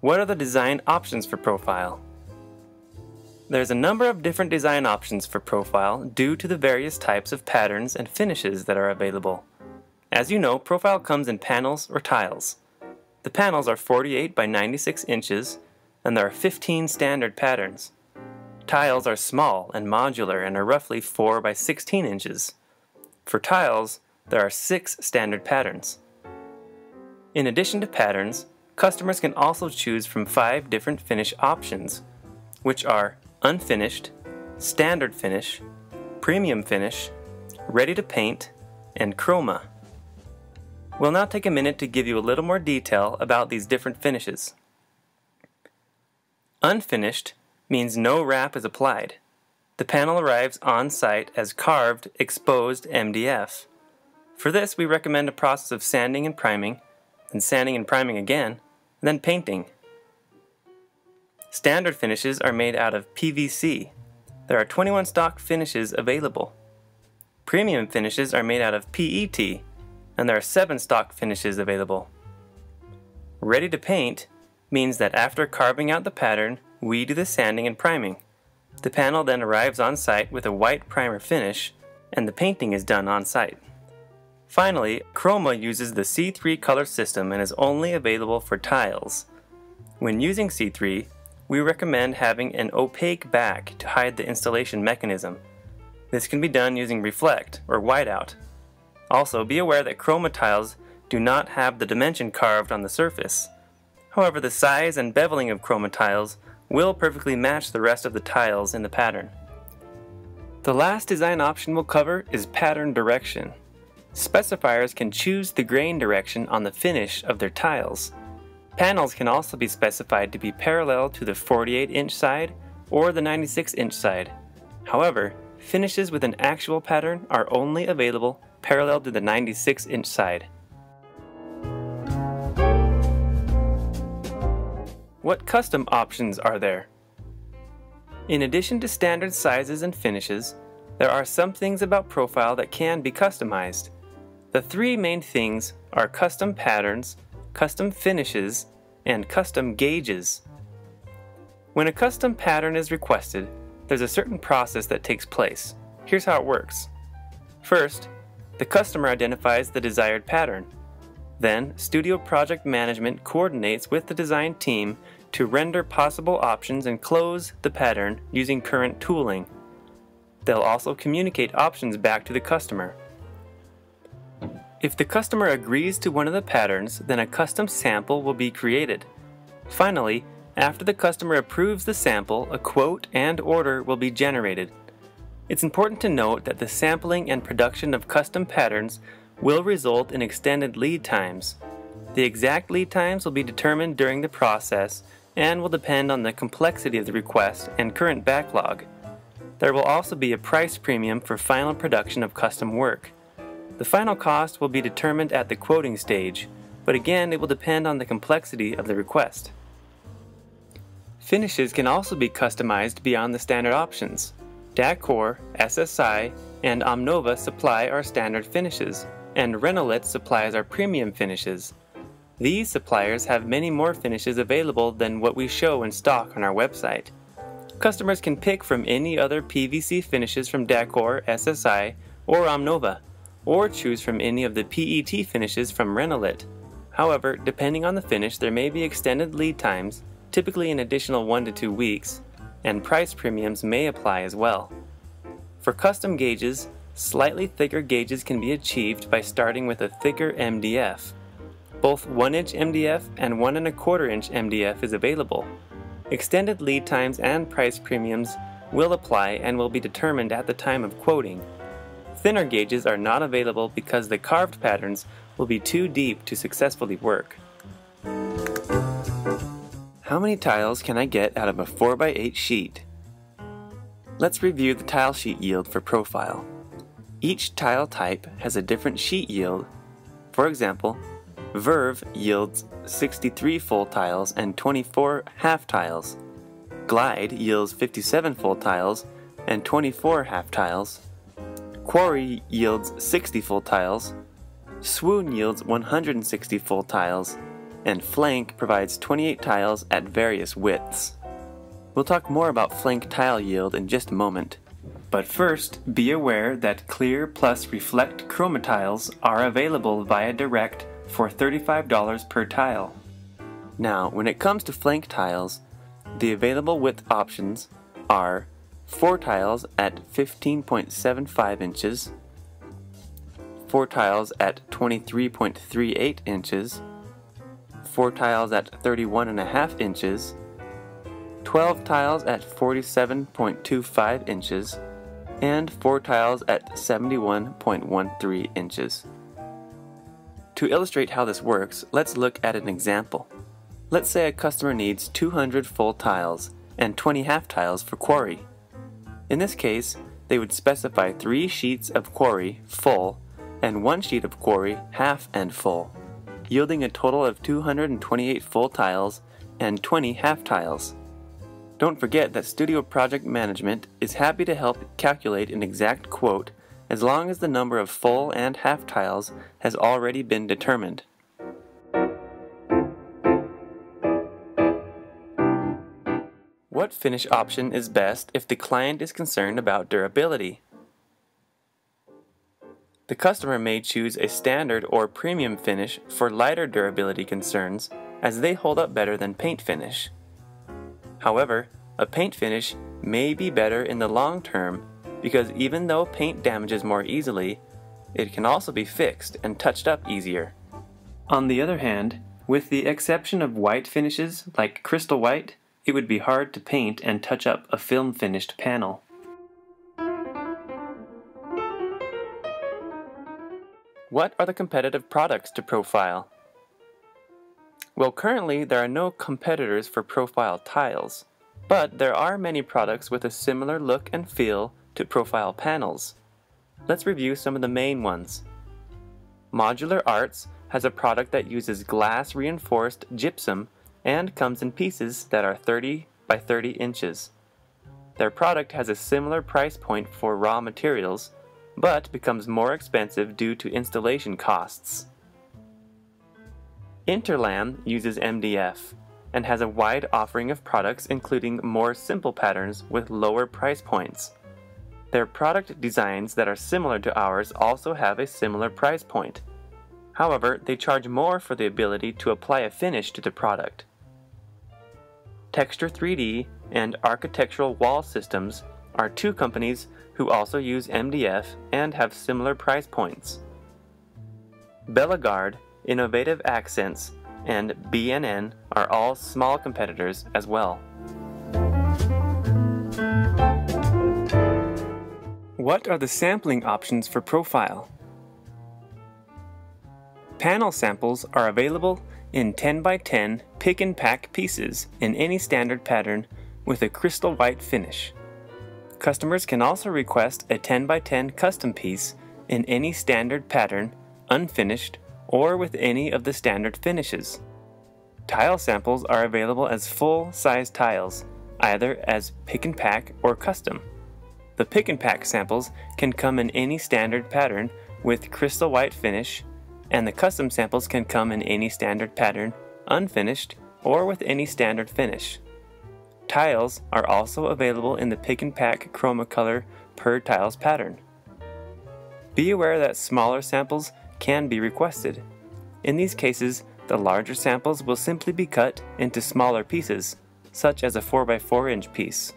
What are the design options for profile? There's a number of different design options for profile due to the various types of patterns and finishes that are available. As you know, profile comes in panels or tiles. The panels are 48 by 96 inches, and there are 15 standard patterns. Tiles are small and modular and are roughly 4 by 16 inches. For tiles, there are 6 standard patterns. In addition to patterns, customers can also choose from 5 different finish options, which are unfinished, standard finish, premium finish, ready to paint, and chroma. We'll now take a minute to give you a little more detail about these different finishes. Unfinished means no wrap is applied. The panel arrives on site as carved, exposed MDF. For this, we recommend a process of sanding and priming, then sanding and priming again, and then painting. Standard finishes are made out of PVC. There are 21 stock finishes available. Premium finishes are made out of PET, and there are 7 stock finishes available. Ready to paint means that after carving out the pattern, we do the sanding and priming. The panel then arrives on site with a white primer finish, and the painting is done on site. Finally, chroma uses the C3 color system and is only available for tiles. When using C3, we recommend having an opaque back to hide the installation mechanism. This can be done using reflect or whiteout. Also, be aware that chroma tiles do not have the dimension carved on the surface. However, the size and beveling of chroma tiles will perfectly match the rest of the tiles in the pattern. The last design option we'll cover is pattern direction. Specifiers can choose the grain direction on the finish of their tiles. Panels can also be specified to be parallel to the 48-inch side or the 96-inch side. However, finishes with an actual pattern are only available parallel to the 96-inch side. What custom options are there? In addition to standard sizes and finishes, there are some things about profile that can be customized. The 3 main things are custom patterns, custom finishes, and custom gauges. When a custom pattern is requested, there's a certain process that takes place. Here's how it works. First, the customer identifies the desired pattern. Then, Studio Project Management coordinates with the design team to render possible options and close the pattern using current tooling. They'll also communicate options back to the customer. If the customer agrees to one of the patterns, then a custom sample will be created. Finally, after the customer approves the sample, a quote and order will be generated. It's important to note that the sampling and production of custom patterns will result in extended lead times. The exact lead times will be determined during the process and will depend on the complexity of the request and current backlog. There will also be a price premium for final production of custom work. The final cost will be determined at the quoting stage, but again it will depend on the complexity of the request. Finishes can also be customized beyond the standard options. Dacor, SSI, and Omnova supply our standard finishes, and Renolit supplies our premium finishes. These suppliers have many more finishes available than what we show in stock on our website. Customers can pick from any other PVC finishes from Dacor, SSI, or Omnova, or choose from any of the PET finishes from Renolit. However, depending on the finish, there may be extended lead times, typically an additional 1 to 2 weeks, and price premiums may apply as well. For custom gauges, slightly thicker gauges can be achieved by starting with a thicker MDF. Both 1-inch MDF and 1 1/4 inch MDF is available. Extended lead times and price premiums will apply and will be determined at the time of quoting. Thinner gauges are not available because the carved patterns will be too deep to successfully work. How many tiles can I get out of a 4x8 sheet? Let's review the tile sheet yield for profile. Each tile type has a different sheet yield. For example, Verve yields 63 full tiles and 24 half tiles. Glide yields 57 full tiles and 24 half tiles. Quarry yields 60 full tiles. Swoon yields 160 full tiles. and flank provides 28 tiles at various widths. We'll talk more about flank tile yield in just a moment. But first, be aware that Clear plus Reflect Chroma tiles are available via Direct for $35 per tile. Now, when it comes to flank tiles, the available width options are 4 tiles at 15.75 inches, 4 tiles at 23.38 inches, 4 tiles at 31.5 inches, 12 tiles at 47.25 inches, and 4 tiles at 71.13 inches. To illustrate how this works, let's look at an example. Let's say a customer needs 200 full tiles and 20 half tiles for quarry. In this case, they would specify 3 sheets of quarry full and 1 sheet of quarry half and full, yielding a total of 228 full tiles and 20 half tiles. Don't forget that Studio Project Management is happy to help calculate an exact quote as long as the number of full and half tiles has already been determined. What finish option is best if the client is concerned about durability? The customer may choose a standard or premium finish for lighter durability concerns, as they hold up better than paint finish. However, a paint finish may be better in the long term because even though paint damages more easily, it can also be fixed and touched up easier. On the other hand, with the exception of white finishes like crystal white, it would be hard to paint and touch up a film finished panel. What are the competitive products to profile? Well, currently there are no competitors for profile tiles, but there are many products with a similar look and feel to profile panels. Let's review some of the main ones. Modular Arts has a product that uses glass reinforced gypsum and comes in pieces that are 30 by 30 inches. Their product has a similar price point for raw materials, but becomes more expensive due to installation costs. Interlam uses MDF and has a wide offering of products including more simple patterns with lower price points. Their product designs that are similar to ours also have a similar price point. However, they charge more for the ability to apply a finish to the product. Texture 3D and Architectural Wall Systems are 2 companies who also use MDF and have similar price points. Bellegarde, Innovative Accents, and BNN are all small competitors as well. What are the sampling options for profile? Panel samples are available in 10 by 10 pick and pack pieces in any standard pattern with a crystal white finish. Customers can also request a 10 by 10 custom piece in any standard pattern, unfinished, or with any of the standard finishes. Tile samples are available as full-size tiles, either as pick and pack or custom. The pick and pack samples can come in any standard pattern with crystal white finish, and the custom samples can come in any standard pattern, unfinished, or with any standard finish. Tiles are also available in the pick and pack chroma color per tiles pattern. Be aware that smaller samples can be requested. In these cases, the larger samples will simply be cut into smaller pieces, such as a 4x4 inch piece.